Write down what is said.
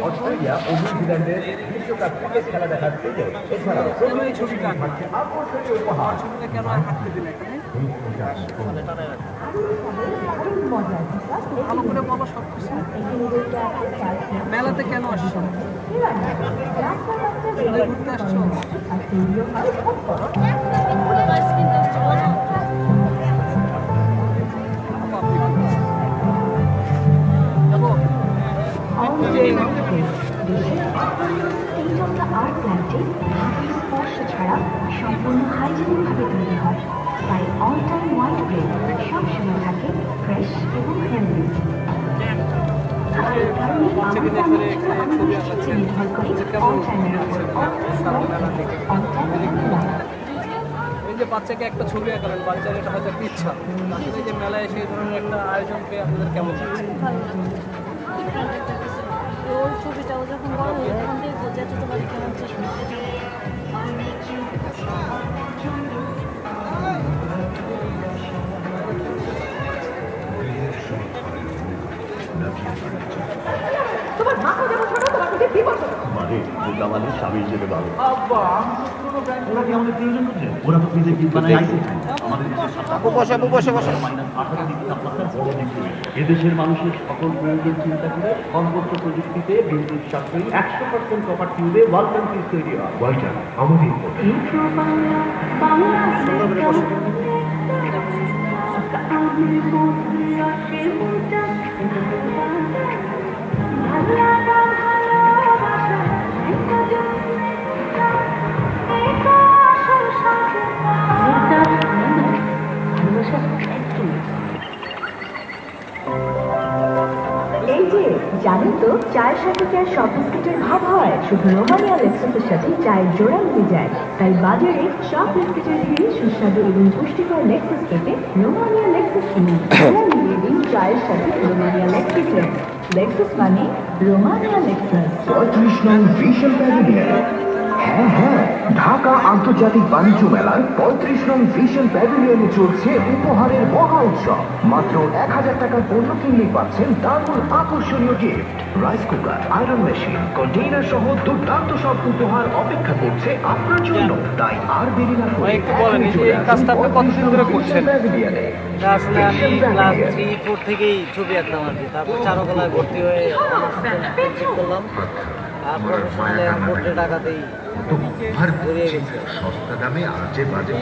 Australia ও নিউজিল্যান্ডের বিশ্বকাপ cricket খেলা দেখার সুযোগ এছাড়াও আকর্ষণীয় উপহার। মেলাতে কেন আসছো? ঘুরতে আসছো? ছাড়া সম্পূর্ণ হাইজেনিক ভাবে তৈরি হয়, তাই অল টাইম হোয়াইট ব্রেড সবসময় থাকে ফ্রেশ এবং হেলদি। এই যে বাচ্চাকে একটা ছবি আঁকালেন, বাচ্চার এটা হয়তো একটা ইচ্ছা, আসলে যে মেলায় সেই ধরনের একটা আয়োজন পেয়ে আপনাদের কেমন লাগছে? ওই ছবিটাও যখন বড় হয়ে তখন দেখবো যে তোমার কেমন চেষ্টা। তোমার মাথা যেমন ছোট, তোমার থেকে বিপদ ছোট। মানে ওটা আমাদের স্বামী হিসেবে ভালো। ওরা কি আমাদের প্রয়োজন করছে? ওরা তো নিজে কি বানায় আইসে আমাদের এদেশের মানুষের সকল প্রয়োজন চিন্তা করে সর্বোচ্চ প্রযুক্তিতে বিদ্যুৎ সাশ্রয়ী 100% কপার টিউবে ওয়ালটন ফ্রিজ তৈরি হয়। ওয়ালটন আমাদের এই যে জানেন তো, চায়ের সাথে কি আর সব বিস্কিটের ভাব হয়? শুধু রোমানিয়া লেক্সাসের সাথে চায়ের জোড়া মিলে যায়। তাই বাজারে সব বিস্কিটের ভিড়ে সুস্বাদু এবং পুষ্টিকর লেক্সাস পেতে রোমানিয়া লেক্সাস কিনুন। জোড়া মিলিয়ে দিন চায়ের সাথে রোমানিয়া লেক্সাসে। লেক্সাস মানে রোমানিয়া লেক্সাস। 35 নং ভিশন প্যাভিলিয়ন। হ্যাঁ হ্যাঁ, ঢাকা আন্তর্জাতিক বাণিজ্য মেলার 35 নং ভিশন প্যাভিলিয়নে চলছে উপহারের মহা উৎসব। মাত্র 1000 টাকার পণ্য কিনলেই পাচ্ছেন দারুণ আকর্ষণীয় gift, rice cooker, iron machine, container সহ দুর্দান্ত সব উপহার অপেক্ষা করছে আপনার জন্য। তাই আর দেরি না করে একটু বলেন, এই কাজটা আপনি কতদিন ধরে করছেন? প্যাভিলিয়নে আসলে আমি ক্লাস 3-4 থেকেই ছবি আঁকতাম আর কি। তারপর চারুকলায় ভর্তি হয়ে করলাম, আর প্রফেশনালে পোর্ট্রেট আঁকাতেই জড়িয়ে গেছি। সস্তা দামে আজে বাজে